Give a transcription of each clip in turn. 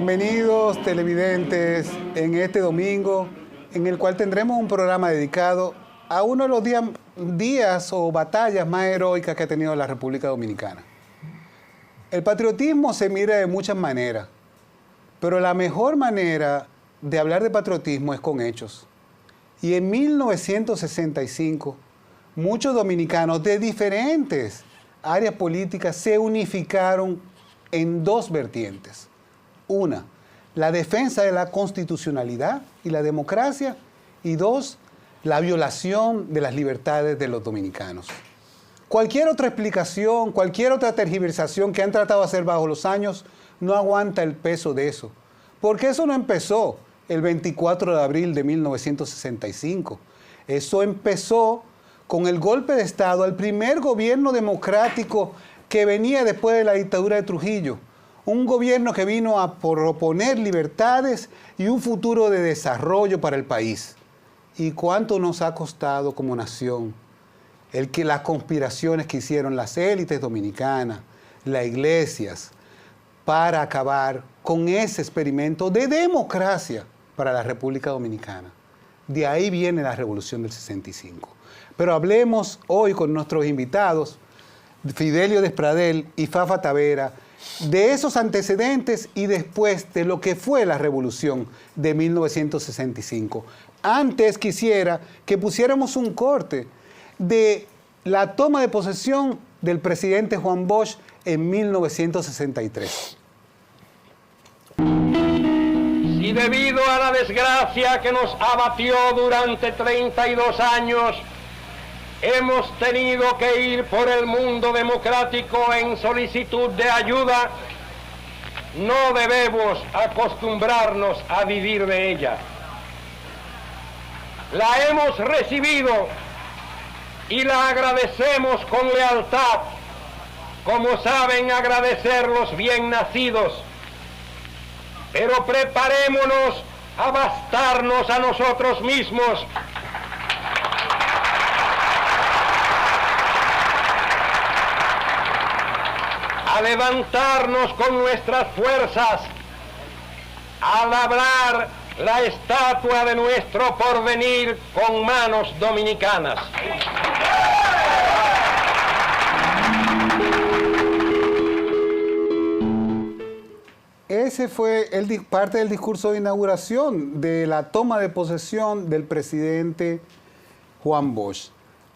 Bienvenidos televidentes en este domingo en el cual tendremos un programa dedicado a uno de los días o batallas más heroicas que ha tenido la República Dominicana. El patriotismo se mira de muchas maneras, pero la mejor manera de hablar de patriotismo es con hechos. Y en 1965, muchos dominicanos de diferentes áreas políticas se unificaron en dos vertientes. Una, la defensa de la constitucionalidad y la democracia. Y dos, la violación de las libertades de los dominicanos. Cualquier otra explicación, cualquier otra tergiversación que han tratado de hacer bajo los años no aguanta el peso de eso. Porque eso no empezó el 24 de abril de 1965. Eso empezó con el golpe de Estado al primer gobierno democrático que venía después de la dictadura de Trujillo. Un gobierno que vino a proponer libertades y un futuro de desarrollo para el país. ¿Y cuánto nos ha costado como nación las conspiraciones que hicieron las élites dominicanas, las iglesias, para acabar con ese experimento de democracia para la República Dominicana? De ahí viene la Revolución del 65. Pero hablemos hoy con nuestros invitados, Fidelio Despradel y Fafa Tavera, de esos antecedentes y después de lo que fue la Revolución de 1965. Antes quisiera que pusiéramos un corte de la toma de posesión del presidente Juan Bosch en 1963. Y debido a la desgracia que nos abatió durante 32 años, hemos tenido que ir por el mundo democrático en solicitud de ayuda, no debemos acostumbrarnos a vivir de ella. La hemos recibido y la agradecemos con lealtad, como saben agradecer los bien nacidos. Pero preparémonos a bastarnos a nosotros mismos. A levantarnos con nuestras fuerzas, a labrar la estatua de nuestro porvenir con manos dominicanas. Ese fue parte del discurso de inauguración de la toma de posesión del presidente Juan Bosch.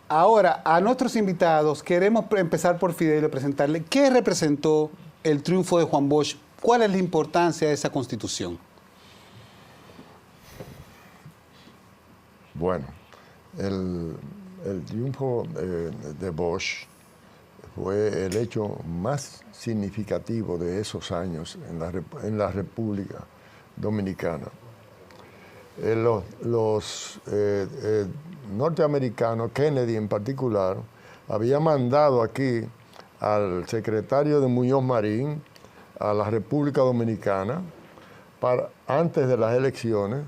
Ahora, a nuestros invitados, queremos empezar por Fidelio, presentarle qué representó el triunfo de Juan Bosch, cuál es la importancia de esa constitución. Bueno, el triunfo de Bosch fue el hecho más significativo de esos años en la República Dominicana. Los norteamericanos, Kennedy en particular, había mandado aquí al secretario de Muñoz Marín a la República Dominicana antes de las elecciones,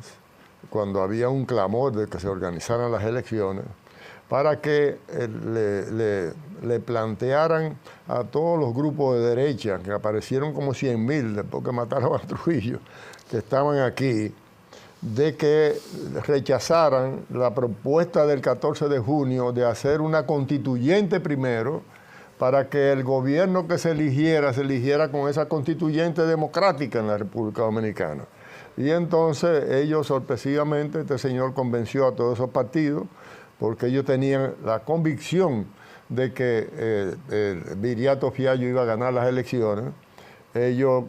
cuando había un clamor de que se organizaran las elecciones, para que le plantearan a todos los grupos de derecha, que aparecieron como 100.000 después que mataron a Trujillo, que estaban aquí, de que rechazaran la propuesta del 14 de junio de hacer una constituyente primero, para que el gobierno que se eligiera con esa constituyente democrática en la República Dominicana. Y entonces ellos, sorpresivamente, este señor convenció a todos esos partidos, porque ellos tenían la convicción de que Viriato Fiallo iba a ganar las elecciones. Ellos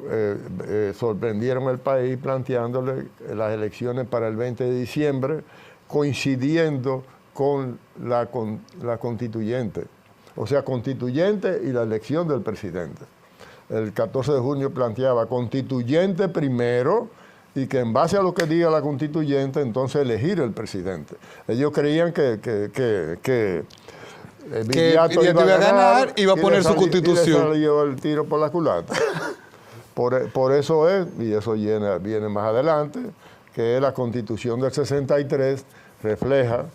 sorprendieron al país planteándole las elecciones para el 20 de diciembre, coincidiendo con la constituyente. O sea, constituyente y la elección del presidente. El 14 de junio planteaba constituyente primero, y que en base a lo que diga la constituyente, entonces elegir el presidente. Ellos creían que Viriato iba a ganar, iba a poner su constitución. Y le salió el tiro por la culata. Por eso es, y eso viene más adelante, que la Constitución del 63 refleja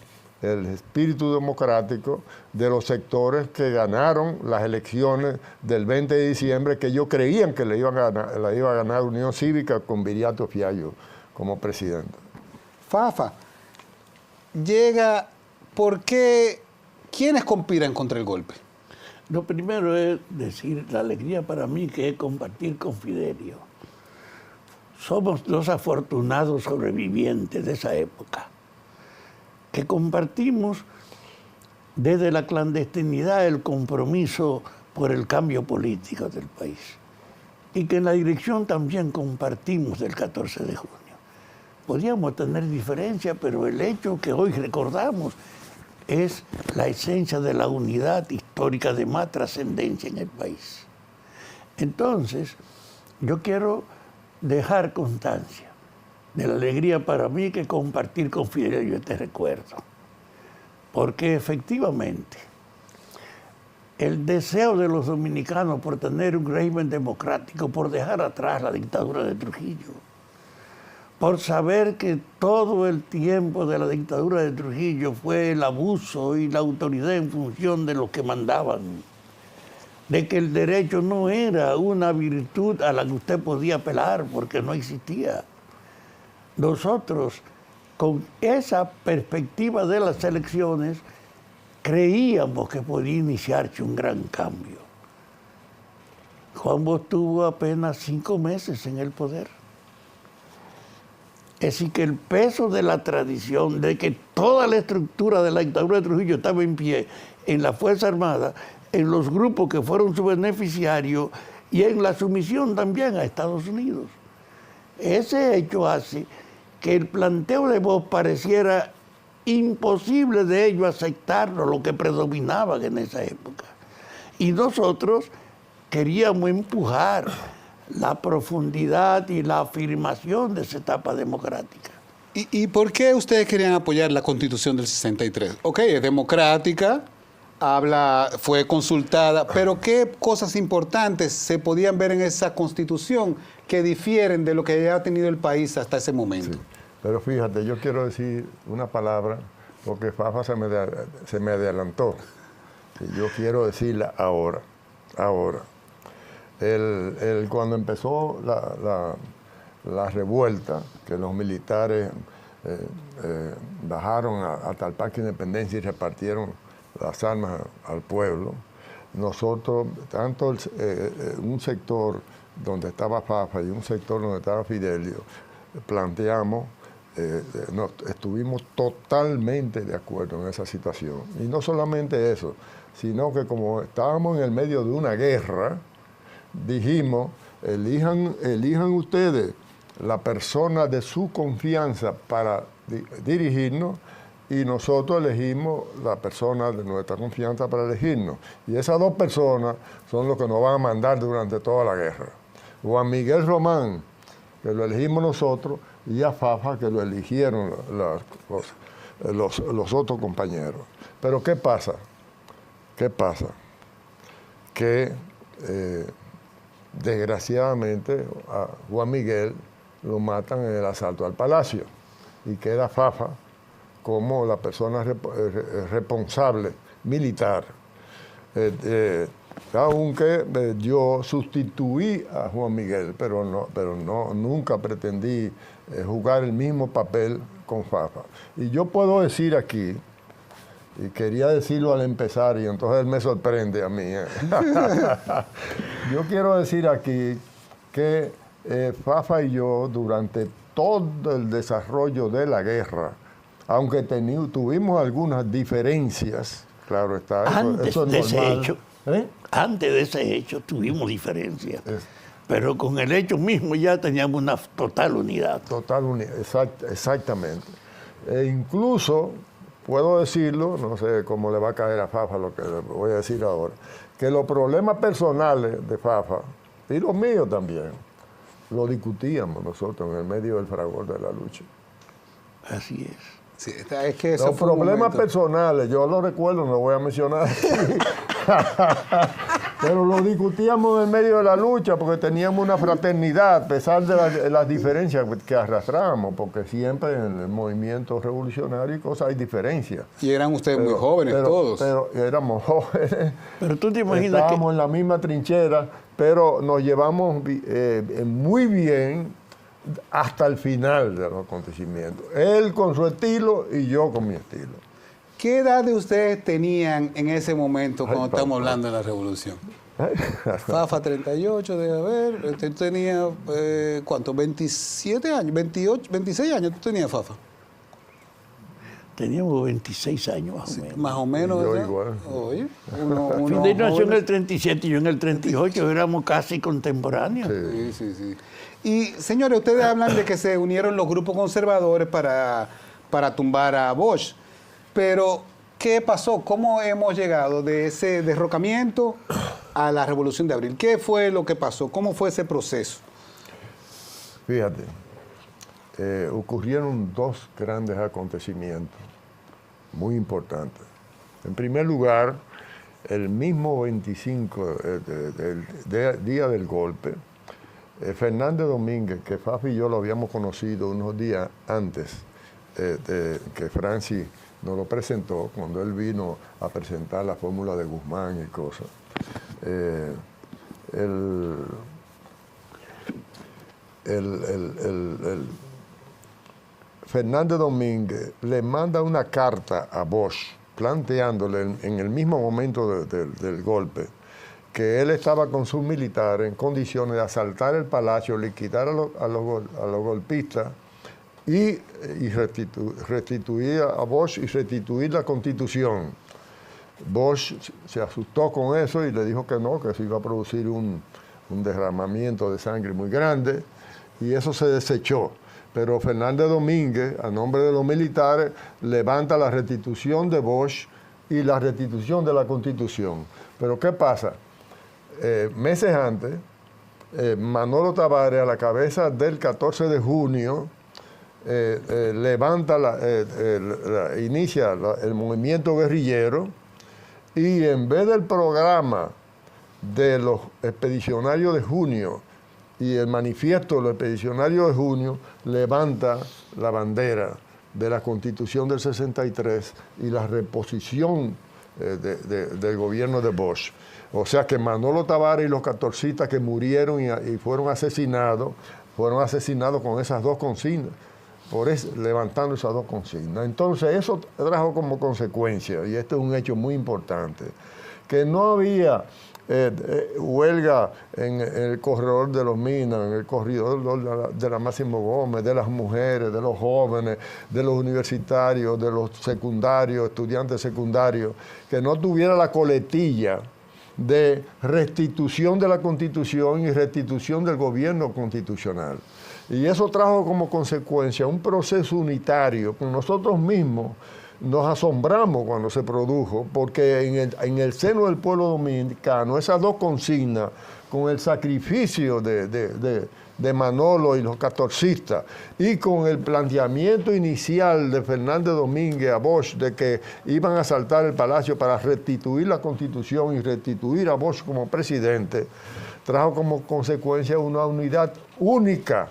el espíritu democrático de los sectores que ganaron las elecciones del 20 de diciembre, que ellos creían que la iba a ganar Unión Cívica con Viriato Fiallo como presidente. Fafa, ¿por qué? ¿Quiénes conspiran contra el golpe? Lo primero es decir, la alegría para mí que es compartir con Fidelio. Somos los afortunados sobrevivientes de esa época, que compartimos desde la clandestinidad el compromiso por el cambio político del país, y que en la dirección también compartimos del 14 de junio. Podríamos tener diferencias, pero el hecho que hoy recordamos es la esencia de la unidad histórica de más trascendencia en el país. Entonces, yo quiero dejar constancia de la alegría para mí que compartir con Fidelio este recuerdo. Porque efectivamente, el deseo de los dominicanos por tener un régimen democrático, por dejar atrás la dictadura de Trujillo, por saber que todo el tiempo de la dictadura de Trujillo fue el abuso y la autoridad en función de los que mandaban, de que el derecho no era una virtud a la que usted podía apelar porque no existía. Nosotros, con esa perspectiva de las elecciones, creíamos que podía iniciarse un gran cambio. Juan Bosch tuvo apenas 5 meses en el poder. Es decir, que el peso de la tradición, de que toda la estructura de la dictadura de Trujillo estaba en pie en la Fuerza Armada, en los grupos que fueron sus beneficiarios y en la sumisión también a Estados Unidos. Ese hecho hace que el planteo de Bosch pareciera imposible de ellos aceptarlo, lo que predominaba en esa época. Y nosotros queríamos empujar la profundidad y la afirmación de esa etapa democrática. ¿Y por qué ustedes querían apoyar la Constitución del 63? Ok, es democrática, fue consultada, pero ¿qué cosas importantes se podían ver en esa Constitución que difieren de lo que ya ha tenido el país hasta ese momento? Sí, pero fíjate, yo quiero decir una palabra, porque Fafa se me adelantó. Yo quiero decirla ahora. Cuando empezó la revuelta, que los militares bajaron hasta el Parque Independencia y repartieron las armas al pueblo, nosotros, tanto un sector donde estaba Fafa y un sector donde estaba Fidelio, planteamos, estuvimos totalmente de acuerdo en esa situación. Y no solamente eso, sino que como estábamos en el medio de una guerra, dijimos, elijan ustedes la persona de su confianza para dirigirnos y nosotros elegimos la persona de nuestra confianza para elegirnos. Y esas 2 personas son los que nos van a mandar durante toda la guerra. Juan Miguel Román, que lo elegimos nosotros, y a Fafa, que lo eligieron los otros compañeros. Pero ¿qué pasa? Que desgraciadamente a Juan Miguel lo matan en el asalto al Palacio y queda Fafa como la persona responsable militar. Aunque yo sustituí a Juan Miguel, pero nunca pretendí jugar el mismo papel con Fafa. Y yo puedo decir aquí, y quería decirlo al empezar, y entonces él me sorprende a mí. Yo quiero decir aquí que Fafa y yo, durante todo el desarrollo de la guerra, aunque tuvimos algunas diferencias, claro está, eso es normal. Antes de ese hecho tuvimos diferencias, pero con el hecho mismo ya teníamos una total unidad. Total unidad, exactamente. E incluso, puedo decirlo, no sé cómo le va a caer a Fafa lo que le voy a decir ahora, que los problemas personales de Fafa, y los míos también, lo discutíamos nosotros en el medio del fragor de la lucha. Así es. Sí, es que eso los problemas personales, yo los recuerdo, no voy a mencionar. Pero lo discutíamos en medio de la lucha porque teníamos una fraternidad, a pesar de las diferencias que arrastrábamos, porque siempre en el movimiento revolucionario y cosas hay diferencias. Y eran ustedes muy jóvenes todos. Pero éramos jóvenes. Pero tú te imaginas estábamos en la misma trinchera, pero nos llevamos muy bien hasta el final de los acontecimientos. Él con su estilo y yo con mi estilo. ¿Qué edad de ustedes tenían en ese momento cuando estamos hablando de la revolución? Fafa 38 debe haber. Usted tenía, ¿cuánto? 27 años, 28, 26 años tú tenías, Fafa. Teníamos 26 años más o menos. Más o menos. Yo ¿verdad? igual. Oye, Fidel nació en el 37 y yo en el 38, éramos casi contemporáneos. Sí, sí, sí. Y, señores, ustedes hablan de que se unieron los grupos conservadores para tumbar a Bosch. Pero, ¿qué pasó? ¿Cómo hemos llegado de ese derrocamiento a la Revolución de Abril? ¿Qué fue lo que pasó? ¿Cómo fue ese proceso? Fíjate, ocurrieron dos grandes acontecimientos muy importantes. En primer lugar, el mismo 25 día del golpe, Fernández Domínguez, que Fafi y yo lo habíamos conocido unos días antes de que Francis nos lo presentó, cuando él vino a presentar la fórmula de Guzmán y cosas. Fernández Domínguez le manda una carta a Bosch planteándole en el mismo momento del golpe que él estaba con sus militares en condiciones de asaltar el palacio, liquidar a los golpistas y restituir a Bosch y restituir la Constitución. Bosch se asustó con eso y le dijo que no, que se iba a producir un derramamiento de sangre muy grande, y eso se desechó. Pero Fernández Domínguez, a nombre de los militares, levanta la restitución de Bosch y la restitución de la Constitución. Pero ¿qué pasa? Meses antes, Manolo Tavares, a la cabeza del 14 de junio, inicia el movimiento guerrillero, y en vez del programa de los expedicionarios de junio y el manifiesto de los expedicionarios de junio, levanta la bandera de la Constitución del 63 y la reposición del gobierno de Bosch. O sea que Manolo Tavares y los catorcistas que murieron y fueron asesinados con esas dos consignas, levantando esas dos consignas. Entonces eso trajo como consecuencia, y este es un hecho muy importante, que no había huelga en el corredor de los Minas, en el corredor de la Máximo Gómez, de las mujeres, de los jóvenes, de los universitarios, de los secundarios, estudiantes secundarios, que no tuviera la coletilla de restitución de la Constitución y restitución del gobierno constitucional. Y eso trajo como consecuencia un proceso unitario. Nosotros mismos nos asombramos cuando se produjo, porque en el seno del pueblo dominicano, esas dos consignas, con el sacrificio de Manolo y los catorcistas, y con el planteamiento inicial de Fernández Domínguez a Bosch de que iban a asaltar el palacio para restituir la Constitución y restituir a Bosch como presidente, trajo como consecuencia una unidad única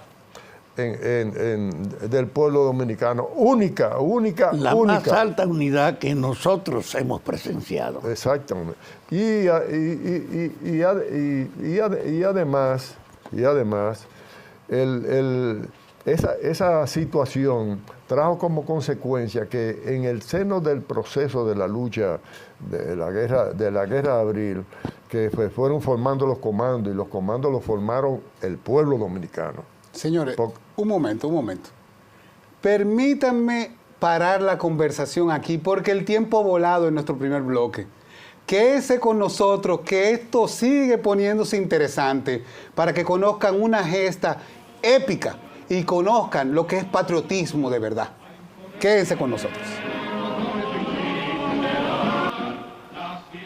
del pueblo dominicano, única. La más alta unidad que nosotros hemos presenciado. Exactamente. Y además, esa situación trajo como consecuencia que en el seno del proceso de la lucha de la guerra de Abril, que fueron formando los comandos, y los comandos los formaron el pueblo dominicano. Señores, un momento. Permítanme parar la conversación aquí, porque el tiempo ha volado en nuestro primer bloque. Quédese con nosotros, que esto sigue poniéndose interesante, para que conozcan una gesta épica y conozcan lo que es patriotismo de verdad. Quédense con nosotros.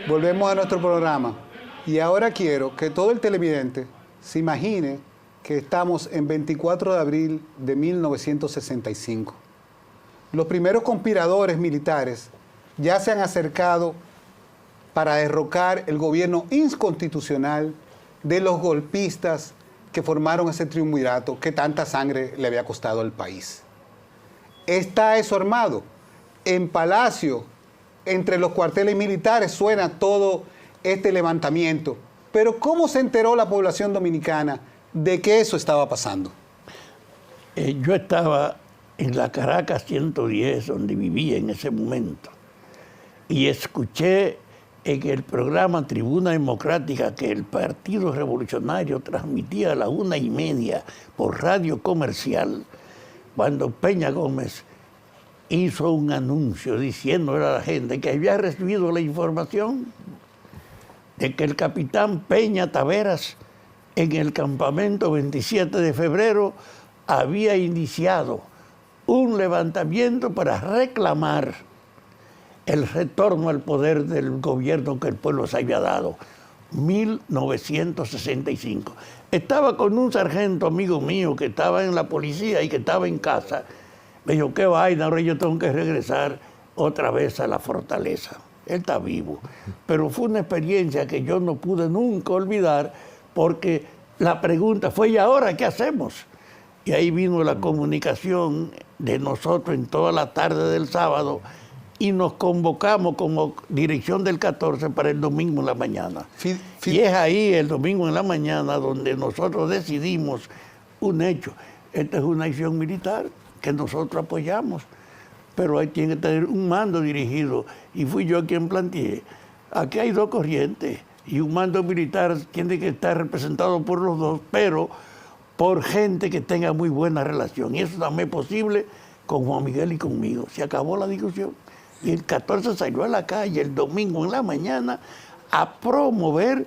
Volvemos a nuestro programa, y ahora quiero que todo el televidente se imagine que estamos en 24 de abril de 1965. Los primeros conspiradores militares ya se han acercado para derrocar el gobierno inconstitucional de los golpistas que formaron ese triunvirato que tanta sangre le había costado al país. Está eso armado. En Palacio, entre los cuarteles militares, suena todo este levantamiento. Pero ¿cómo se enteró la población dominicana de que eso estaba pasando? Yo estaba en la Caracas 110, donde vivía en ese momento, y escuché en el programa Tribuna Democrática que el Partido Revolucionario transmitía a las 1:30 por radio comercial, cuando Peña Gómez hizo un anuncio diciéndole a la gente que había recibido la información de que el capitán Peña Taveras en el campamento 27 de febrero había iniciado un levantamiento para reclamar el retorno al poder del gobierno que el pueblo se había dado, 1965. Estaba con un sargento amigo mío que estaba en la policía y que estaba en casa. Me dijo, qué vaina, ahora yo tengo que regresar otra vez a la fortaleza. Él está vivo. Pero fue una experiencia que yo no pude nunca olvidar, porque la pregunta fue, ¿y ahora qué hacemos? Y ahí vino la comunicación de nosotros en toda la tarde del sábado y nos convocamos como dirección del 14 para el domingo en la mañana. Y es ahí, el domingo en la mañana, donde nosotros decidimos un hecho. Esta es una acción militar que nosotros apoyamos, pero ahí tiene que tener un mando dirigido. Y fui yo quien planteé. Aquí hay dos corrientes y un mando militar tiene que estar representado por los dos, pero por gente que tenga muy buena relación. Y eso también es posible con Juan Miguel y conmigo. Se acabó la discusión. Y el 14 salió a la calle el domingo en la mañana a promover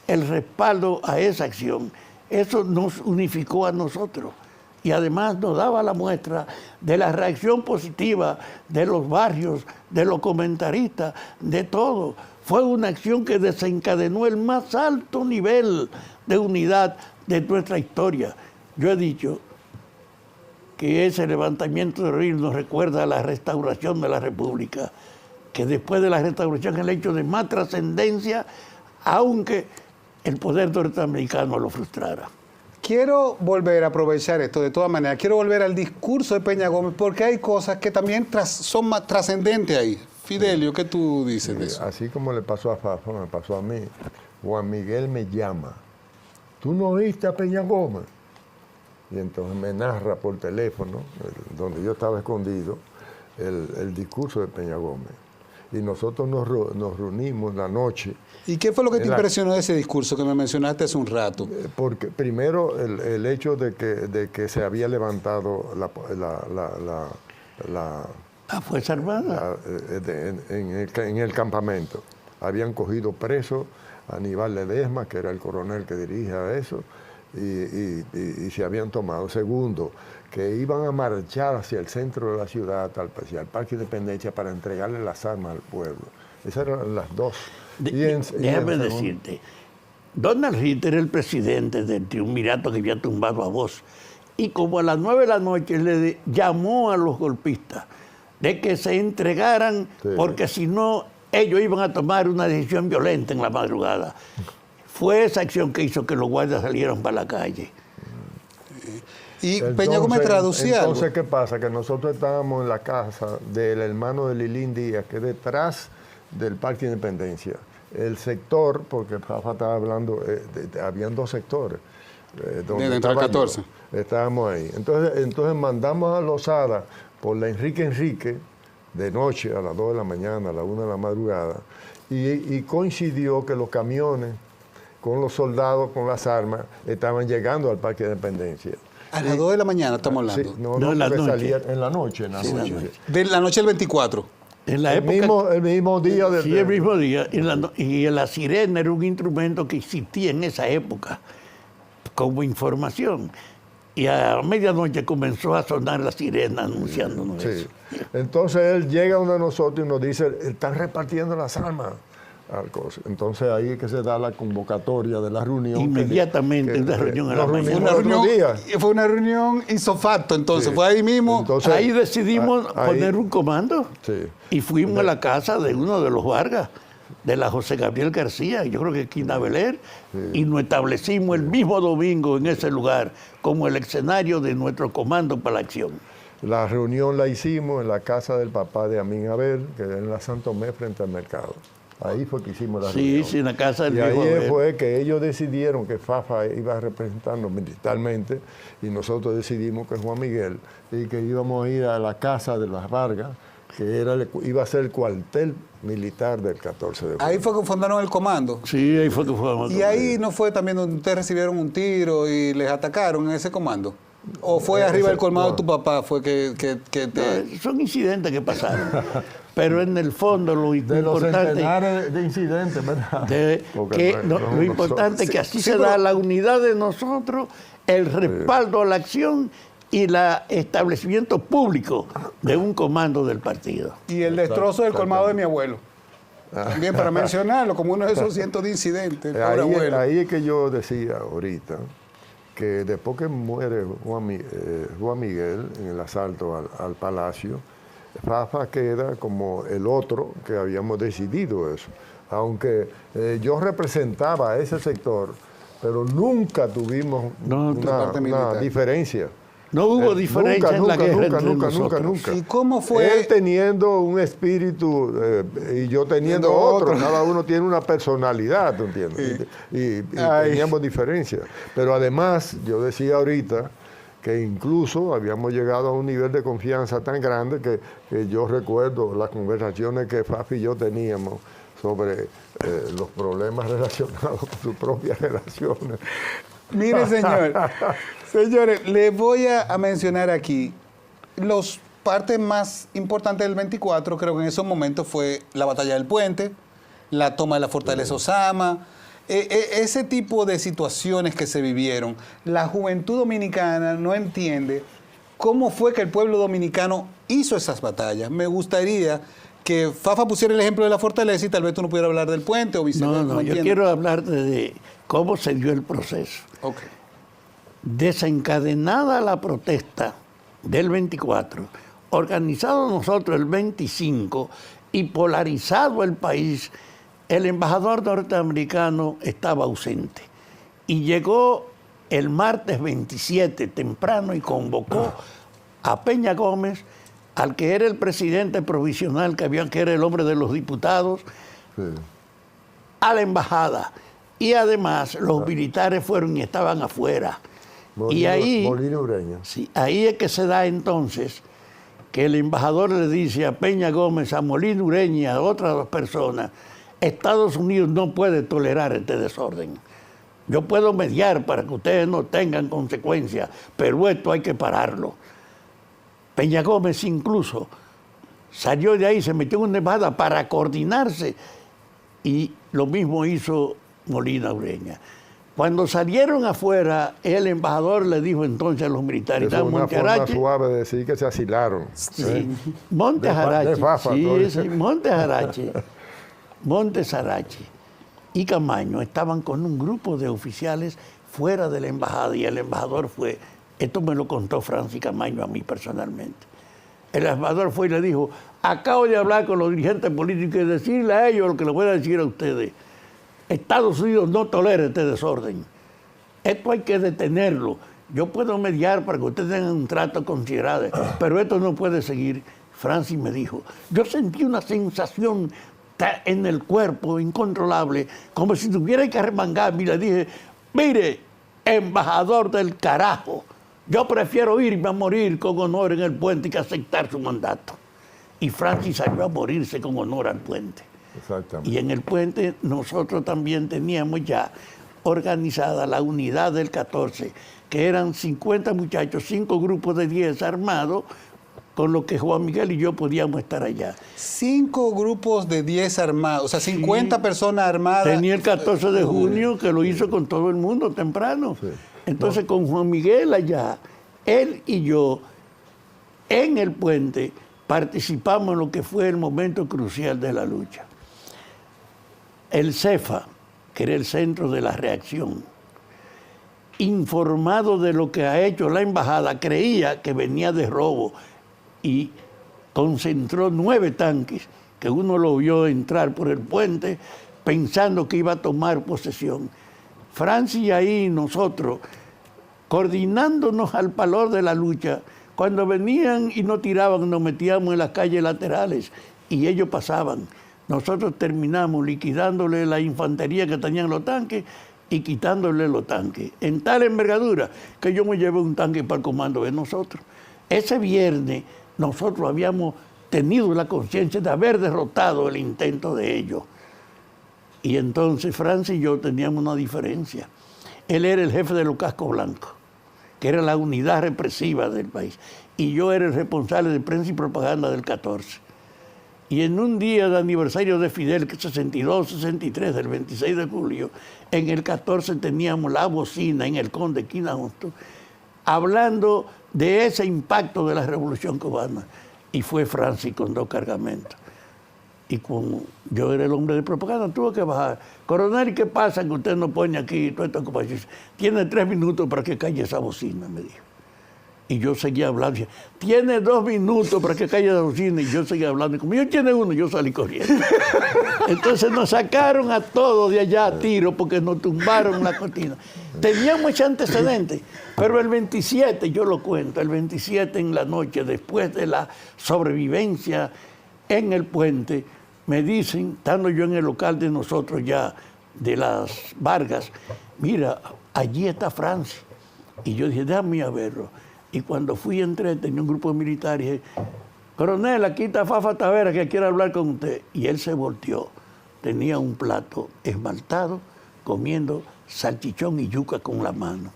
el respaldo a esa acción. Eso nos unificó a nosotros. Y además nos daba la muestra de la reacción positiva de los barrios, de los comentaristas, de todo. Fue una acción que desencadenó el más alto nivel de unidad de nuestra historia. Yo he dicho que ese levantamiento de abril nos recuerda a la restauración de la República, que después de la restauración es el hecho de más trascendencia, aunque el poder norteamericano lo frustrara. Quiero volver a aprovechar esto de todas maneras. Quiero volver al discurso de Peña Gómez, porque hay cosas que también son más trascendentes ahí. Fidelio, ¿qué tú dices de eso? Así como le pasó a Fafa, me pasó a mí. Juan Miguel me llama. ¿Tú no oíste a Peña Gómez? Y entonces me narra por teléfono, donde yo estaba escondido, el discurso de Peña Gómez. Y nosotros nos reunimos la noche. ¿Y qué fue lo que te impresionó de ese discurso que me mencionaste hace un rato? Porque primero el hecho de que se había levantado la Fuerza Armada en el campamento. Habían cogido preso a Aníbal Ledesma, que era el coronel que dirigía eso, y se habían tomado. Segundo, que iban a marchar hacia el centro de la ciudad, hacia el Parque Independencia, para entregarle las armas al pueblo. Esas eran las dos. Déjame decirte, Donald Ritter era el presidente del triunvirato que había tumbado a Bosch, y como a las 9 de la noche le llamó a los golpistas de que se entregaran, porque si no, ellos iban a tomar una decisión violenta en la madrugada. Fue esa acción que hizo que los guardias salieran para la calle. Y entonces, Peña Gómez traducía entonces, algo. ¿qué pasa? Que nosotros estábamos en la casa del hermano de Lilín Díaz, que es detrás del Parque Independencia. El sector, porque Rafa estaba hablando, habían dos sectores. Dentro del 14. Estábamos ahí. Entonces mandamos a Lozada por la Enrique, de noche, a las 2 de la mañana, a las 1 de la madrugada, y coincidió que los camiones con los soldados, con las armas, estaban llegando al Parque de Independencia. A las 2 de la mañana estamos hablando. Sí, no, en la noche. En la noche. De la noche del 24. En la el mismo día. Sí, el mismo día. Y la sirena era un instrumento que existía en esa época como información. Y a medianoche comenzó a sonar la sirena anunciándonos eso. Entonces él llega a uno de nosotros y nos dice, están repartiendo las armas. Entonces ahí es que se da la convocatoria de la reunión. Inmediatamente la reunión a la mañana. Fue una reunión isofacto, entonces fue ahí mismo. Entonces, ahí decidimos poner un comando y fuimos a la casa de uno de los Vargas de la José Gabriel García, yo creo que Quina Beler, y nos establecimos el mismo domingo en ese lugar como el escenario de nuestro comando para la acción. La reunión la hicimos en la casa del papá de Amin Abel, que era en la Santo Tomé frente al mercado. Ahí fue que hicimos la reunión. Sí, en la casa del y viejo ahí Abel. fue que ellos decidieron que Fafa iba a representarnos militarmente y nosotros decidimos que Juan Miguel y que íbamos a ir a la casa de las Vargas, que iba a ser el cuartel militar del 14 de julio. Ahí fue que fundaron el comando. Sí, ahí fue que fue. Y ahí no fue también donde ustedes recibieron un tiro y les atacaron en ese comando. ¿O fue arriba del colmado de tu papá? Fue que te... No, son incidentes que pasaron. Pero en el fondo lo de los importante... centenares de incidentes, ¿verdad? Lo importante es que así se da la unidad de nosotros, el respaldo a la acción y el establecimiento público de un comando del partido. Y el destrozo del colmado de mi abuelo. También para mencionarlo, como uno de esos cientos de incidentes. El pobre abuelo. Ahí es que yo decía ahorita que después que muere Juan Miguel en el asalto al palacio, Fafa queda como el otro que habíamos decidido eso. Aunque yo representaba a ese sector, pero nunca tuvimos una diferencia. No hubo diferencia en la guerra entre nosotros. Nunca. ¿Y cómo fue? Él teniendo un espíritu y yo teniendo otro. Cada uno tiene una personalidad, ¿tú entiendes? Y teníamos diferencias. Pero además, yo decía ahorita que incluso habíamos llegado a un nivel de confianza tan grande que yo recuerdo las conversaciones que Fafa y yo teníamos sobre los problemas relacionados con sus propias relaciones. Mire, señores, le voy a mencionar aquí los partes más importantes del 24, creo que en esos momentos fue la batalla del puente, la toma de la fortaleza Osama, ese tipo de situaciones que se vivieron. La juventud dominicana no entiende cómo fue que el pueblo dominicano hizo esas batallas. Me gustaría que Fafa pusiera el ejemplo de la fortaleza y tal vez tú no pudieras hablar del puente o viceversa. No, yo quiero hablar de cómo se dio el proceso. Okay. Desencadenada la protesta del 24, organizado nosotros el 25 y polarizado el país, el embajador norteamericano estaba ausente. Y llegó el martes 27 temprano y convocó a Peña Gómez, al que era el presidente provisional, que era el hombre de los diputados, a la embajada. Y además los militares fueron y estaban afuera. Molina Ureña. Sí, ahí es que se da entonces que el embajador le dice a Peña Gómez, a Molina Ureña y a otras dos personas, Estados Unidos no puede tolerar este desorden. Yo puedo mediar para que ustedes no tengan consecuencias, pero esto hay que pararlo. Peña Gómez incluso salió de ahí, se metió en una embajada para coordinarse y lo mismo hizo Molina Ureña. Cuando salieron afuera, el embajador le dijo entonces a los militares, eso es una forma suave de decir que se asilaron. Sí. Monte Sarache y Camaño estaban con un grupo de oficiales fuera de la embajada y el embajador fue, esto me lo contó Francis Camaño a mí personalmente. El embajador fue y le dijo, acabo de hablar con los dirigentes políticos y decirle a ellos lo que les voy a decir a ustedes. Estados Unidos no tolera este desorden. Esto hay que detenerlo. Yo puedo mediar para que ustedes tengan un trato considerable, pero esto no puede seguir. Francis me dijo, yo sentí una sensación en el cuerpo incontrolable, como si tuviera que arremangarme, y le dije, mire, embajador del carajo, yo prefiero irme a morir con honor en el puente que aceptar su mandato. Y Francis salió a morirse con honor al puente. Exactamente. Y en el puente nosotros también teníamos ya organizada la unidad del 14, que eran 50 muchachos, 5 grupos de 10 armados, con lo que Juan Miguel y yo podíamos estar allá. 5 grupos de 10 armados, o sea, 50 personas armadas. Tenía el 14 de junio, que lo hizo con todo el mundo temprano. Sí. Entonces, con Juan Miguel allá, él y yo, en el puente, participamos en lo que fue el momento crucial de la lucha. El CEFA, que era el centro de la reacción, informado de lo que ha hecho la embajada, creía que venía de robo y concentró 9 tanques que uno lo vio entrar por el puente pensando que iba a tomar posesión. Francis y ahí nosotros, coordinándonos al valor de la lucha, cuando venían y nos tiraban, nos metíamos en las calles laterales y ellos pasaban. Nosotros terminamos liquidándole la infantería que tenían los tanques y quitándole los tanques. En tal envergadura que yo me llevé un tanque para el comando de nosotros. Ese viernes nosotros habíamos tenido la conciencia de haber derrotado el intento de ellos. Y entonces Francis y yo teníamos una diferencia. Él era el jefe de los cascos blancos, que era la unidad represiva del país. Y yo era el responsable de prensa y propaganda del 14. Y en un día de aniversario de Fidel, que es 62-63, del 26 de julio, en el 14 teníamos la bocina en el Conde Quinahosto, hablando de ese impacto de la Revolución Cubana. Y fue Francis con 2 cargamentos. Y como yo era el hombre de propaganda, tuve que bajar. Coronel, ¿qué pasa que usted no pone aquí toda esta ocupación? Tiene 3 minutos para que calle esa bocina, me dijo. Y yo seguía hablando. Tiene 2 minutos para que calle la bocina. Y yo seguía hablando. Y como yo tiene 1, yo salí corriendo. Entonces nos sacaron a todos de allá a tiro porque nos tumbaron la cortina. Teníamos ese antecedente. Pero el 27, yo lo cuento, el 27 en la noche, después de la sobrevivencia en el puente, me dicen, estando yo en el local de nosotros ya, de las Vargas, mira, allí está Francis. Y yo dije, déjame a verlo. Y cuando fui, entré, tenía un grupo de militares, y dije, coronel, aquí está Fafa Tavera que quiere hablar con usted. Y él se volteó. Tenía un plato esmaltado, comiendo salchichón y yuca con la mano.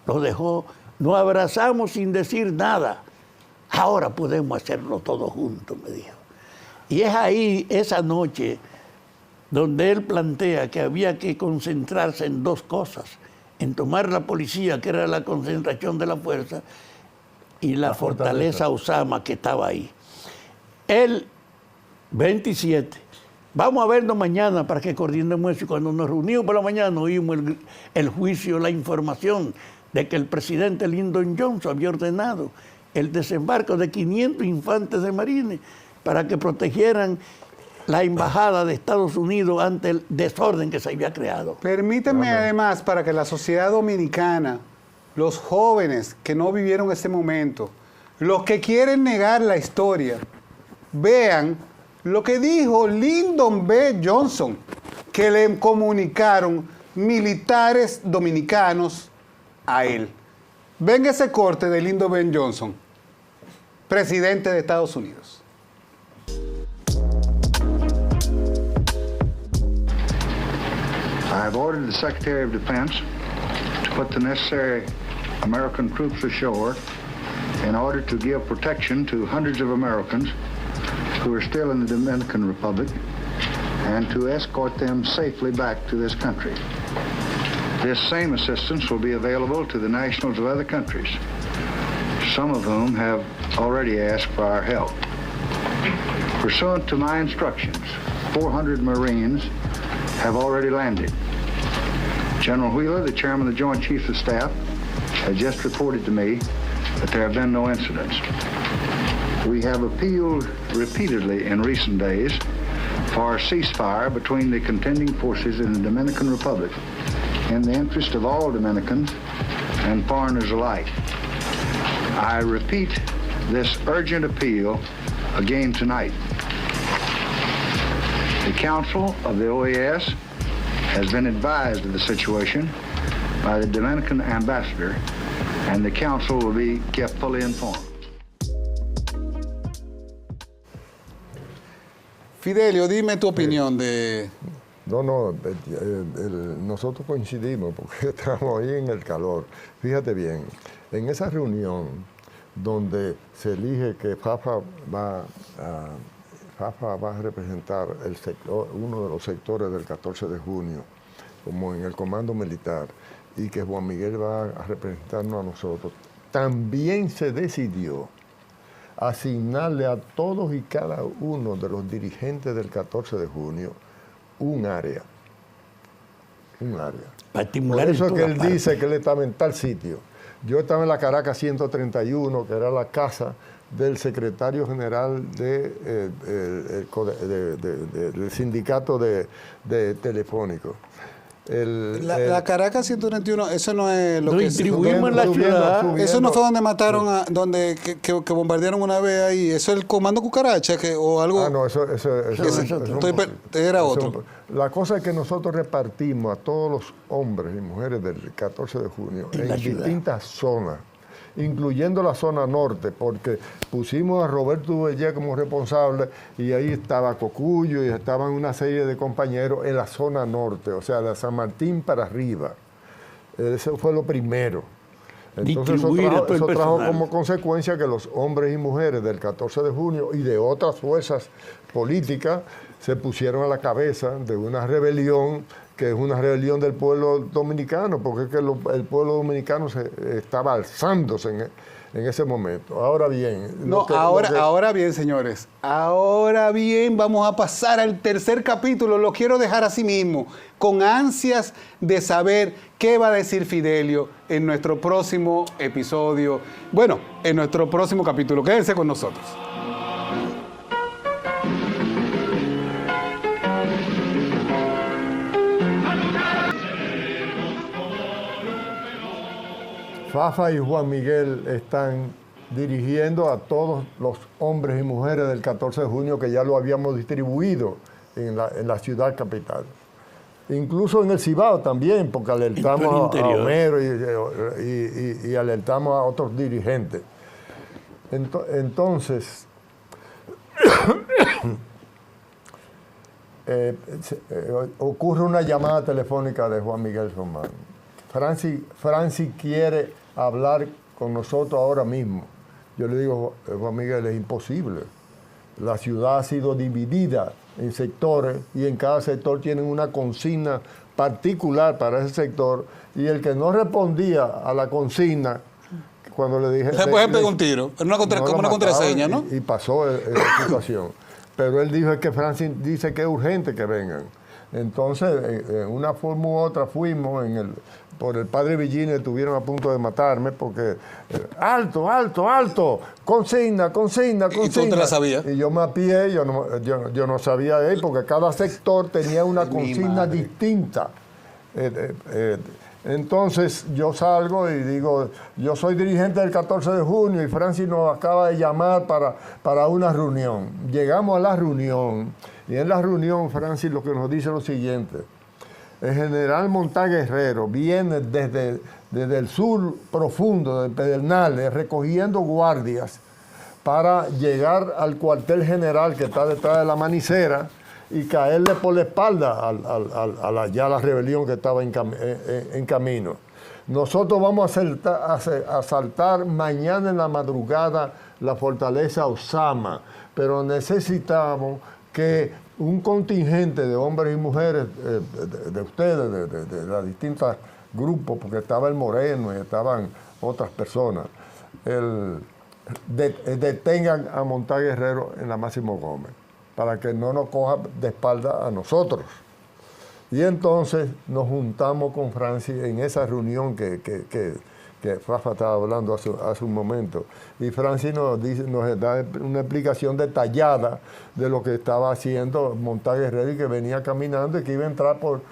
Lo dejó, nos abrazamos sin decir nada. Ahora podemos hacerlo todos juntos, me dijo. Y es ahí, esa noche, donde él plantea que había que concentrarse en 2 cosas. En tomar la policía, que era la concentración de la fuerza, y la fortaleza Osama, que estaba ahí. El 27, vamos a vernos mañana para que coordinemos eso. Y cuando nos reunimos por la mañana, oímos el juicio, la información de que el presidente Lyndon Johnson había ordenado el desembarco de 500 infantes de marines para que protegieran la embajada de Estados Unidos ante el desorden que se había creado. Permíteme además, para que la sociedad dominicana, los jóvenes que no vivieron ese momento, los que quieren negar la historia, vean lo que dijo Lyndon B. Johnson, que le comunicaron militares dominicanos a él. Ven ese corte de Lyndon B. Johnson, presidente de Estados Unidos. I've ordered the Secretary of Defense to put the necessary American troops ashore in order to give protection to hundreds of Americans who are still in the Dominican Republic and to escort them safely back to this country. This same assistance will be available to the nationals of other countries, some of whom have already asked for our help. Pursuant to my instructions, 400 Marines have already landed. General Wheeler, the chairman of the Joint Chiefs of Staff, has just reported to me that there have been no incidents. We have appealed repeatedly in recent days for a ceasefire between the contending forces in the Dominican Republic in the interest of all Dominicans and foreigners alike. I repeat this urgent appeal again tonight. The Council of the OAS has been advised of the situation by the Dominican ambassador, and the Council will be kept fully informed. Fidelio, dime tu opinión de... Nosotros coincidimos porque estamos ahí en el calor. Fíjate bien, en esa reunión donde se elige que Fafa va a representar el sector, uno de los sectores del 14 de junio, como en el comando militar, y que Juan Miguel va a representarnos a nosotros, también se decidió asignarle a todos y cada uno de los dirigentes del 14 de junio un área. Un área. Para estimular. Por eso que él dice que él estaba en tal sitio. Yo estaba en la Caracas 131, que era la casa del secretario general del sindicato de telefónico. La Caracas 131, eso no es lo Lo que distribuimos en la ciudad. Eso no fue donde mataron que bombardearon una vez ahí. Eso es el comando Cucaracha o algo. Ah, no, eso era otro. La cosa es que nosotros repartimos a todos los hombres y mujeres del 14 de junio en distintas zonas, incluyendo la zona norte, porque pusimos a Roberto Bellé como responsable y ahí estaba Cocuyo y estaban una serie de compañeros en la zona norte, o sea, de San Martín para arriba. Eso fue lo primero. Entonces eso trajo como consecuencia que los hombres y mujeres del 14 de junio y de otras fuerzas políticas se pusieron a la cabeza de una rebelión que es una rebelión del pueblo dominicano, porque es que el pueblo dominicano estaba alzándose en ese momento. Ahora bien... Ahora bien, señores, ahora bien, vamos a pasar al tercer capítulo. Lo quiero dejar así mismo, con ansias de saber qué va a decir Fidelio en nuestro próximo episodio. Bueno, en nuestro próximo capítulo. Quédense con nosotros. Fafa y Juan Miguel están dirigiendo a todos los hombres y mujeres del 14 de junio que ya lo habíamos distribuido en la ciudad capital. Incluso en el Cibao también, porque alertamos a Homero y alertamos a otros dirigentes. Entonces, ocurre una llamada telefónica de Juan Miguel Román. Franci quiere hablar con nosotros ahora mismo. Yo le digo, Juan Miguel, es imposible. La ciudad ha sido dividida en sectores y en cada sector tienen una consigna particular para ese sector y el que no respondía a la consigna, cuando le dije... Le puede pegar un tiro, como una contraseña, ¿no? Y pasó esa situación. Pero él dijo que Franci dice que es urgente que vengan. Entonces, en una forma u otra fuimos por el padre Villini, estuvieron a punto de matarme porque alto, consigna. ¿Y tú te la sabías? Y yo me apié, yo no sabía de él, porque cada sector tenía una consigna distinta. Entonces yo salgo y digo, yo soy dirigente del 14 de junio y Francis nos acaba de llamar para una reunión. Llegamos a la reunión y en la reunión Francis lo que nos dice es lo siguiente. El general Montaguerrero viene desde el sur profundo de Pedernales recogiendo guardias para llegar al cuartel general que está detrás de la Manicera y caerle por la espalda a la rebelión que estaba en camino. Nosotros vamos a asaltar mañana en la madrugada la fortaleza Osama, pero necesitamos que un contingente de hombres y mujeres de ustedes, de los distintos grupos, porque estaba el Moreno y estaban otras personas, detengan a Montaguerrero en la Máximo Gómez, para que no nos coja de espalda a nosotros. Y entonces nos juntamos con Francis en esa reunión que Rafa estaba hablando hace un momento. Y Francis nos da una explicación detallada de lo que estaba haciendo Montaguerrero y que venía caminando y que iba a entrar por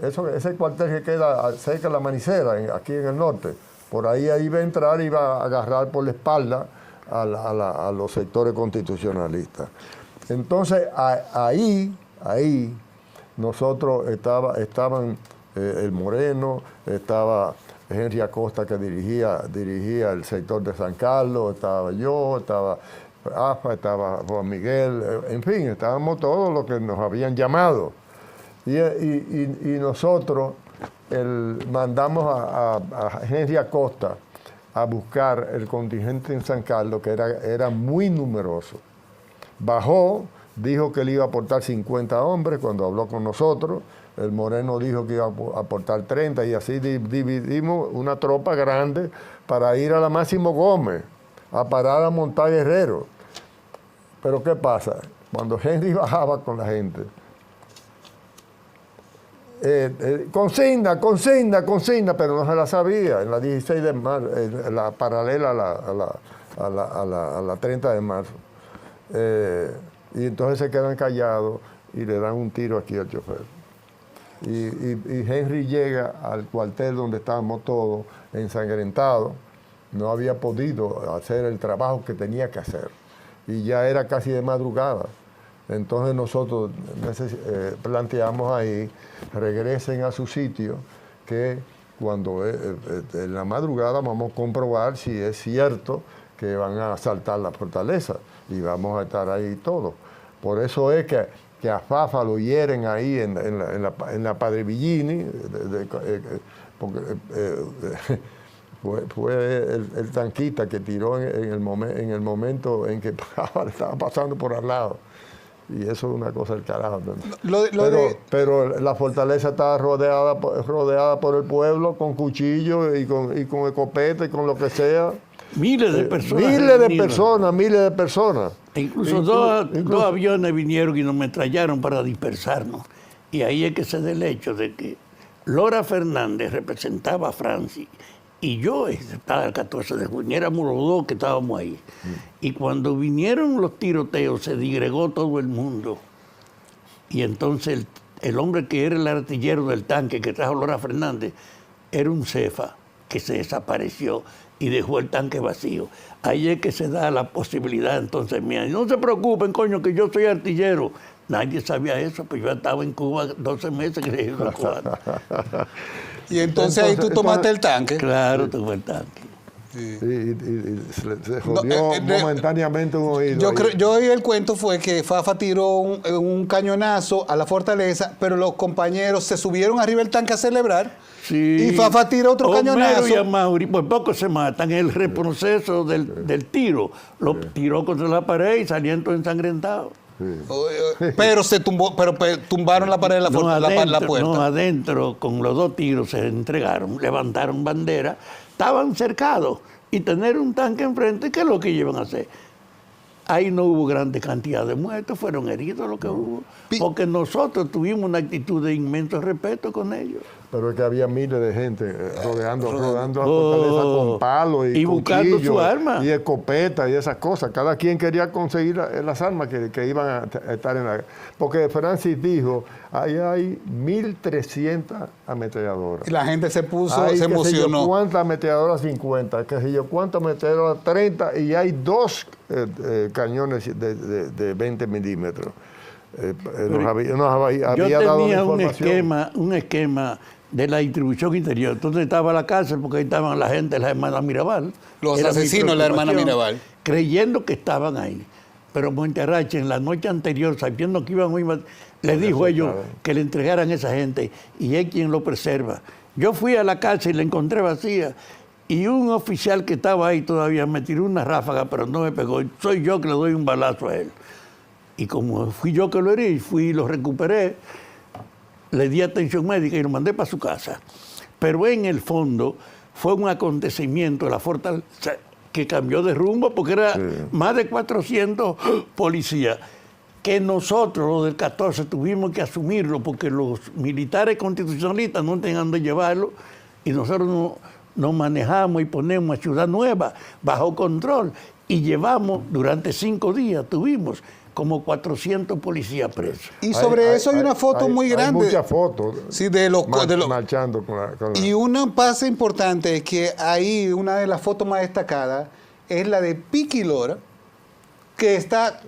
ese cuartel que queda cerca de la Manicera, aquí en el norte. Por ahí iba a entrar y iba a agarrar por la espalda a los sectores constitucionalistas. Entonces, ahí nosotros estaban el Moreno, estaba Henry Acosta que dirigía el sector de San Carlos, estaba yo, estaba Rafa, estaba Juan Miguel, en fin, estábamos todos los que nos habían llamado. Y nosotros mandamos a Henry Acosta a buscar el contingente en San Carlos, que era muy numeroso. Bajó, dijo que él iba a aportar 50 hombres cuando habló con nosotros. El Moreno dijo que iba a aportar 30 y así dividimos una tropa grande para ir a la Máximo Gómez, a parar a Montaguerrero. Pero ¿qué pasa? Cuando Henry bajaba con la gente, consigna, pero no se la sabía, en la 16 de marzo, la paralela a la 30 de marzo. Y entonces se quedan callados y le dan un tiro aquí al chofer. Y Henry llega al cuartel donde estábamos todos ensangrentados, no había podido hacer el trabajo que tenía que hacer, y ya era casi de madrugada. Entonces nosotros planteamos ahí, regresen a su sitio, que cuando en la madrugada vamos a comprobar si es cierto que van a asaltar la fortaleza, y vamos a estar ahí todos. Por eso es que a Fafa lo hieren ahí en la Padre Villini, porque fue el tanquista que tiró en el momento en que estaba pasando por al lado. Y eso es una cosa del carajo. Pero la fortaleza estaba rodeada por el pueblo con cuchillos y con escopeta y con lo que sea. Miles de personas. Miles de personas. E incluso dos aviones vinieron y nos metrallaron para dispersarnos. Y ahí es que se da el hecho de que Lora Fernández representaba a Francia y yo estaba el 14 de junio, éramos los dos que estábamos ahí. Y cuando vinieron los tiroteos se disgregó todo el mundo. Y entonces el hombre que era el artillero del tanque que trajo Lora Fernández era un cefa que se desapareció y dejó el tanque vacío. Ahí es que se da la posibilidad entonces mía. No se preocupen, coño, que yo soy artillero. Nadie sabía eso, pues yo estaba en Cuba 12 meses que llegué a Cuba. Y entonces ahí tú tomaste el tanque. Claro, tomé el tanque. Sí. Y se jodió momentáneamente un oído. Yo oí el cuento fue que Fafa tiró un cañonazo a la fortaleza, pero los compañeros se subieron arriba del tanque a celebrar. Sí. Y Fafa tiró otro cañonazo. Homero y Amaury, pues poco se matan. El reproceso del tiro lo tiró contra la pared y salían todos ensangrentados. Sí. Pero se tumbó, tumbaron la pared de la puerta. No, adentro, con los dos tiros se entregaron, levantaron bandera, estaban cercados. Y tener un tanque enfrente, ¿qué es lo que iban a hacer? Ahí no hubo grande cantidad de muertos, fueron heridos lo que hubo. Porque nosotros tuvimos una actitud de inmenso respeto con ellos. Pero es que había miles de gente rodeando la fortaleza con palos y buscando su arma. Y escopeta y esas cosas. Cada quien quería conseguir las armas que iban a estar en la... Porque Francis dijo, ahí hay 1.300 ametralladoras. Y la gente se emocionó. ¿Cuántas ametralladoras? 50. ¿Qué sé yo? ¿Cuántas ametralladoras? 30. Y hay 2 cañones de 20 milímetros. Yo tenía un esquema de la distribución interior. Entonces estaba la cárcel porque ahí estaban la gente, la hermana Mirabal. Los asesinos de la hermana Mirabal. Creyendo que estaban ahí. Pero Monterrache en la noche anterior, sabiendo que iban a les dijo a ellos que le entregaran a esa gente y es quien lo preserva. Yo fui a la cárcel y la encontré vacía. Y un oficial que estaba ahí todavía me tiró una ráfaga, pero no me pegó. Soy yo que le doy un balazo a él. Y como fui yo que lo herí, fui y lo recuperé, le di atención médica y lo mandé para su casa. Pero en el fondo fue un acontecimiento de la fortaleza que cambió de rumbo porque era más de 400 policías. Que nosotros, los del 14, tuvimos que asumirlo porque los militares constitucionalistas no tenían dónde llevarlo y nosotros nos manejamos y ponemos a Ciudad Nueva bajo control y llevamos durante 5 días, tuvimos como 400 policías presos. Y sobre eso hay una foto muy grande. Hay muchas fotos. Sí, marchando con la... Y una pasa importante es que ahí una de las fotos más destacadas es la de Piqui Lora, que está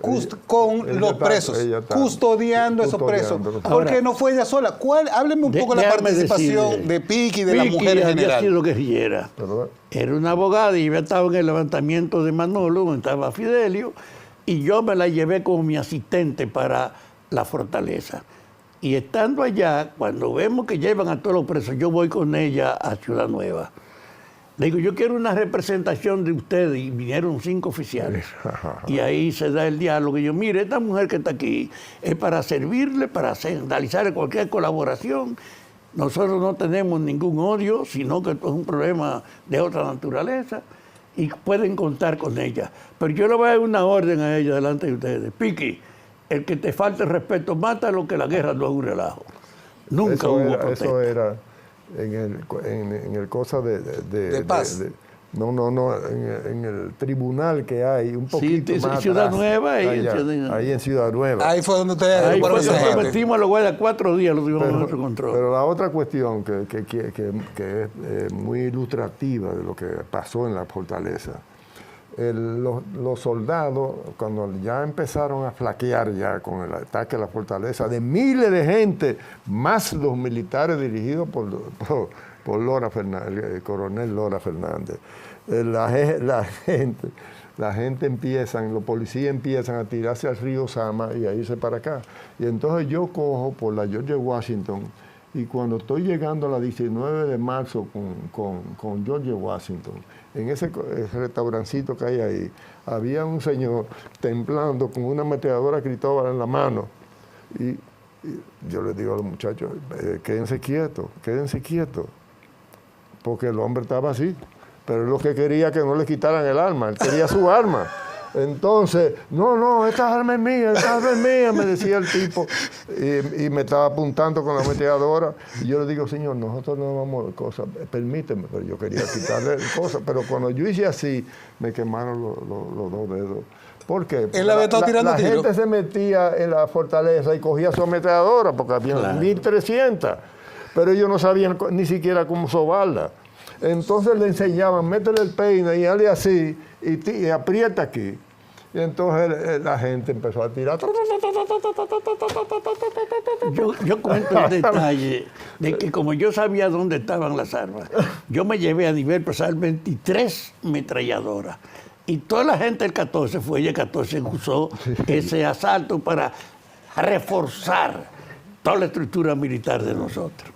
con los presos, custodiando esos presos. Porque no fue ella sola. Hábleme un poco de la participación de Piqui, de la mujer en general. Había sido guerrillera. Era una abogada y había estado en el levantamiento de Manolo, donde estaba Fidelio, y yo me la llevé como mi asistente para la fortaleza. Y estando allá, cuando vemos que llevan a todos los presos, yo voy con ella a Ciudad Nueva. Le digo, yo quiero una representación de ustedes. Y vinieron 5 oficiales. Y ahí se da el diálogo. Y yo, mire, esta mujer que está aquí es para servirle, para realizar cualquier colaboración. Nosotros no tenemos ningún odio, sino que esto es un problema de otra naturaleza. Y pueden contar con ella. Pero yo le voy a dar una orden a ella delante de ustedes. Piqui, el que te falte el respeto, mátalo, que la guerra no es un relajo. Nunca eso hubo era, protesta. Eso era en el cosa De paz. en el tribunal que hay un poquito Sí, más Ciudad atrás, Nueva, ahí en Ciudad Nueva. Ahí fue donde ustedes Ahí agruparon fue esa donde gente. metimos a los guardias 4 días, los tuvimos bajo nuestro control. Pero la otra cuestión que es muy ilustrativa de lo que pasó en la fortaleza, los soldados, cuando ya empezaron a flaquear ya con el ataque a la fortaleza, de miles de gente, más los militares dirigidos por Lora Fernández, el coronel Lora Fernández, la gente empiezan, los policías empiezan a tirarse al río Sama y a irse para acá. Y entonces yo cojo por la George Washington, y cuando estoy llegando a la 19 de marzo con George Washington, en ese restaurancito que hay ahí, había un señor temblando con una ametralladora Cristóbal en la mano. Y yo le digo a los muchachos, quédense quietos, porque el hombre estaba así. Pero él lo que quería que no le quitaran el arma, él quería su arma. Entonces, no, esta arma es mía, me decía el tipo, y me estaba apuntando con la ametralladora. Y yo le digo, señor, nosotros no vamos a cosas, permíteme, pero yo quería quitarle cosas. Pero cuando yo hice así, me quemaron los dos dedos. ¿Por qué? Porque Él había estado tirando tiros. gente se metía en la fortaleza y cogía su ametralladora, porque había 1.300, pero ellos no sabían ni siquiera cómo sobarla. Entonces le enseñaban, métele el peine y dale así, y aprieta aquí. Y entonces la gente empezó a tirar. Yo cuento el detalle de que como yo sabía dónde estaban las armas, yo me llevé a nivel personal 23 metralladoras. Y toda la gente del 14 fue, y el 14 usó ese asalto para reforzar toda la estructura militar de nosotros.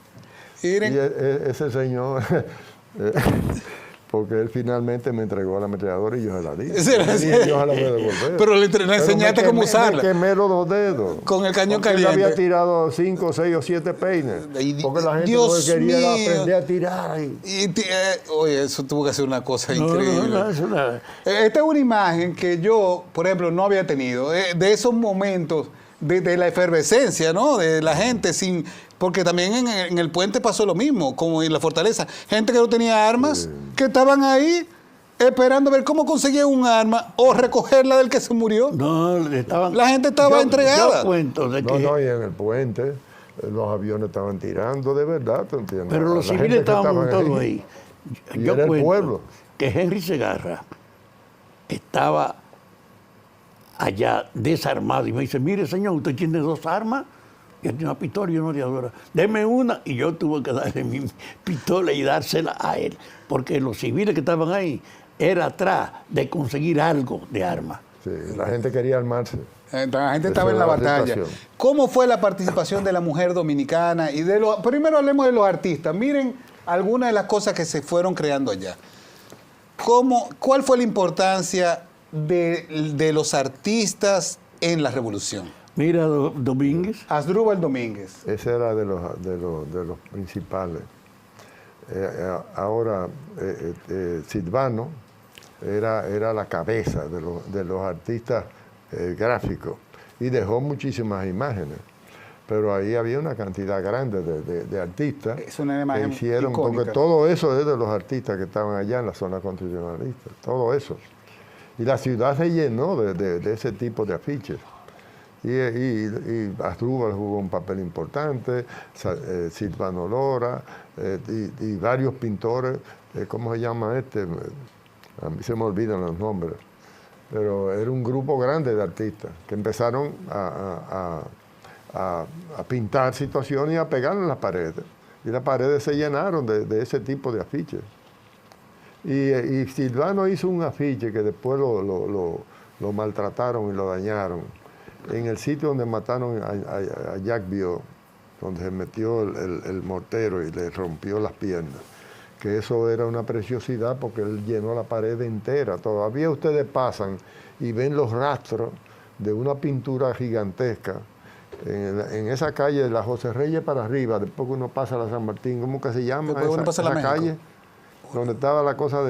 Y ese señor, porque él finalmente me entregó la ametralladora y yo se la di. Y yo se la voy a devolver. Pero le enseñaste cómo usarla. Me quemé los dos dedos. Con el cañón porque caliente. Él había tirado 5, 6 o 7 peines. Porque la gente Dios lo que quería era mío. aprender a tirar. Oye, eso tuvo que ser una cosa increíble. No, es una... Esta es una imagen que yo, por ejemplo, no había tenido, de esos momentos de la efervescencia, ¿no? De la gente sin... Porque también en el puente pasó lo mismo, como en la fortaleza. Gente que no tenía armas, que estaban ahí esperando ver cómo conseguían un arma o recogerla del que se murió. No, La gente estaba entregada. Yo cuento de que... No, y en el puente los aviones estaban tirando de verdad, ¿te entiendes? Pero los civiles estaban montados ahí. Y Yo era el cuento pueblo. que Henry Segarra estaba allá desarmado y me dice, mire señor, usted tiene 2 armas, yo tengo una pistola y una radiadora, deme una, y yo tuve que darle mi pistola y dársela a él, porque los civiles que estaban ahí era atrás de conseguir algo de armas. Sí, la gente quería armarse. La gente estaba en la batalla. ¿Cómo fue la participación de la mujer dominicana? Y primero hablemos de los artistas. Miren algunas de las cosas que se fueron creando allá. ¿Cuál fue la importancia de los artistas en la revolución? Mira, Domínguez. Asdrúbal Domínguez. Ese era de los principales. Ahora, Silvano era la cabeza de los artistas gráficos y dejó muchísimas imágenes. Pero ahí había una cantidad grande de artistas Es una imagen que hicieron, icónica. porque todo eso es de los artistas que estaban allá en la zona constitucionalista, todo eso. Y la ciudad se llenó de ese tipo de afiches. Y Asdrúbal jugó un papel importante, Silvano Lora, y varios pintores, ¿cómo se llama este? A mí se me olvidan los nombres, pero era un grupo grande de artistas que empezaron a pintar situaciones y a pegar en las paredes. Y las paredes se llenaron de ese tipo de afiches. Y Silvano hizo un afiche que después lo maltrataron y lo dañaron en el sitio donde mataron a Jack Bio, donde se metió el mortero y le rompió las piernas. Que eso era una preciosidad porque él llenó la pared entera. Todavía ustedes pasan y ven los rastros de una pintura gigantesca en esa calle de la José Reyes para arriba, después que uno pasa a la San Martín, ¿cómo que se llama esa calle? Donde estaba la cosa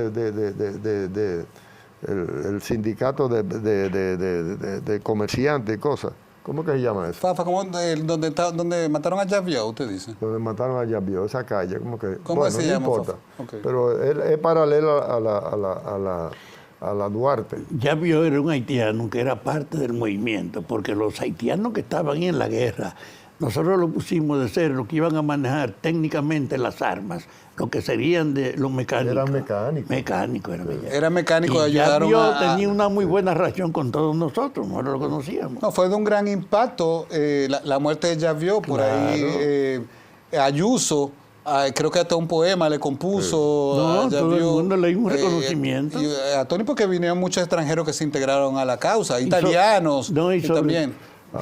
el sindicato de comerciantes y cosas. ¿Cómo que se llama eso? Fafa, ¿cómo, donde mataron a Javier, usted dice? Donde mataron a Javier, esa calle, como que... ¿Cómo bueno, se no llama, importa. Fafa? Okay. Pero él es paralela a la Duarte. Javier era un haitiano que era parte del movimiento, porque los haitianos que estaban en la guerra, nosotros lo pusimos de ser los que iban a manejar técnicamente las armas, lo que serían de los mecánicos. Eran mecánicos. Mecánicos eran ellos. Era mecánico, Y ayudaron Javier a... tenía una muy buena relación con todos nosotros, nosotros lo conocíamos. No, fue de un gran impacto la muerte de Javier, por ahí Ayuso, creo que hasta un poema le compuso No, a todo el Javier, mundo le dio un reconocimiento. a Tony, porque vinieron muchos extranjeros que se integraron a la causa, italianos también.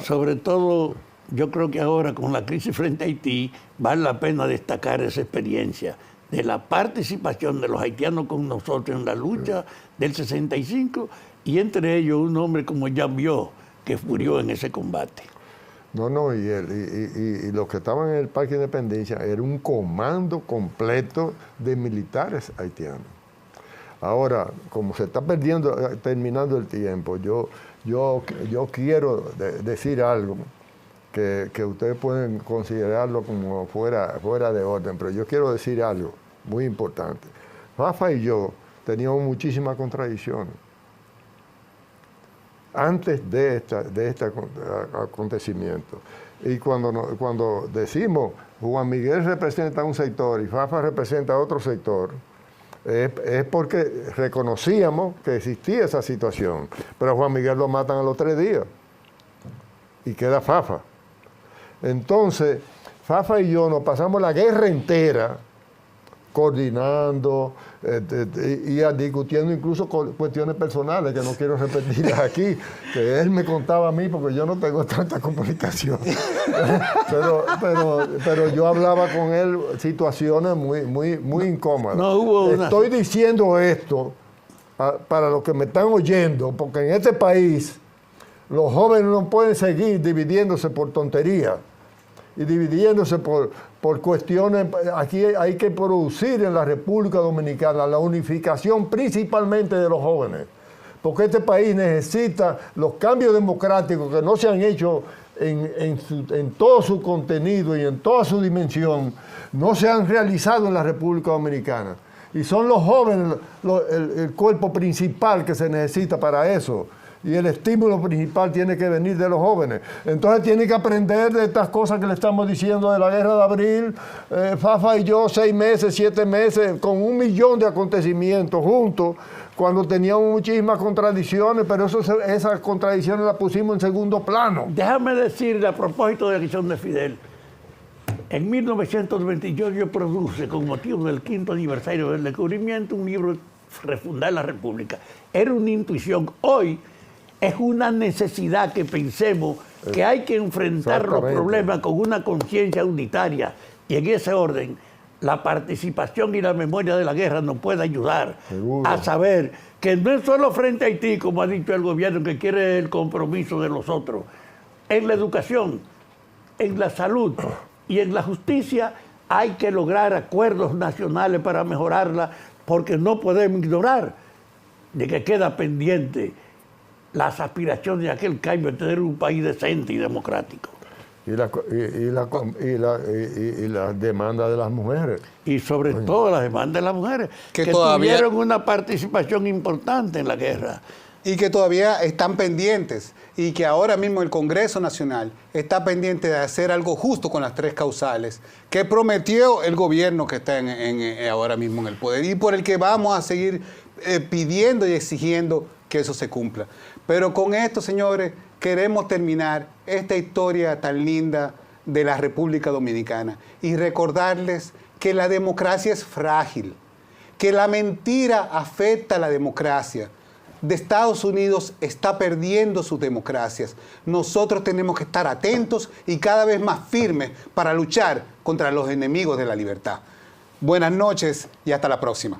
Sobre todo, yo creo que ahora con la crisis frente a Haití, vale la pena destacar esa experiencia de la participación de los haitianos con nosotros en la lucha del 65 y entre ellos un hombre como Javier, que murió en ese combate. No, y los que estaban en el Parque Independencia era un comando completo de militares haitianos. Ahora, como se está terminando el tiempo, yo quiero decir algo que ustedes pueden considerarlo como fuera de orden, pero yo quiero decir algo muy importante. Fafa y yo teníamos muchísimas contradicciones antes de este acontecimiento. Y cuando decimos Juan Miguel representa un sector y Fafa representa otro sector, es porque reconocíamos que existía esa situación. Pero a Juan Miguel lo matan a los 3 días y queda Fafa. Entonces, Fafa y yo nos pasamos la guerra entera coordinando y discutiendo incluso cuestiones personales que no quiero repetirlas aquí, que él me contaba a mí porque yo no tengo tanta comunicación. pero yo hablaba con él situaciones muy incómodas. Estoy diciendo esto para los que me están oyendo, porque en este país los jóvenes no pueden seguir dividiéndose por tonterías y dividiéndose por cuestiones. Aquí hay que producir en la República Dominicana la unificación principalmente de los jóvenes, porque este país necesita los cambios democráticos que no se han hecho en todo su contenido y en toda su dimensión, no se han realizado en la República Dominicana. Y son los jóvenes el cuerpo principal que se necesita para eso. Y el estímulo principal tiene que venir de los jóvenes. Entonces tienen que aprender de estas cosas que le estamos diciendo de la guerra de abril. Fafa y yo 6 meses, 7 meses, con 1 millón de acontecimientos juntos, cuando teníamos muchísimas contradicciones, pero esas contradicciones las pusimos en segundo plano. Déjame decirle a propósito de la elección de Fidel. En 1928 yo produje, con motivo del 5º aniversario del descubrimiento, un libro, Refundar la República. Era una intuición. Hoy es una necesidad que pensemos que hay que enfrentar los problemas con una conciencia unitaria. Y en ese orden, la participación y la memoria de la guerra nos puede ayudar a saber que no es solo frente a Haití, como ha dicho el gobierno, que quiere el compromiso de los otros. En la educación, en la salud y en la justicia hay que lograr acuerdos nacionales para mejorarla, porque no podemos ignorar de que queda pendiente las aspiraciones de aquel cambio de tener un país decente y democrático. Y la demanda de las mujeres. Y sobre todo la demanda de las mujeres, que tuvieron una participación importante en la guerra. Y que todavía están pendientes, y que ahora mismo el Congreso Nacional está pendiente de hacer algo justo con las 3 causales que prometió el gobierno que está ahora mismo en el poder, y por el que vamos a seguir pidiendo y exigiendo que eso se cumpla. Pero con esto, señores, queremos terminar esta historia tan linda de la República Dominicana y recordarles que la democracia es frágil, que la mentira afecta a la democracia. De Estados Unidos está perdiendo sus democracias. Nosotros tenemos que estar atentos y cada vez más firmes para luchar contra los enemigos de la libertad. Buenas noches y hasta la próxima.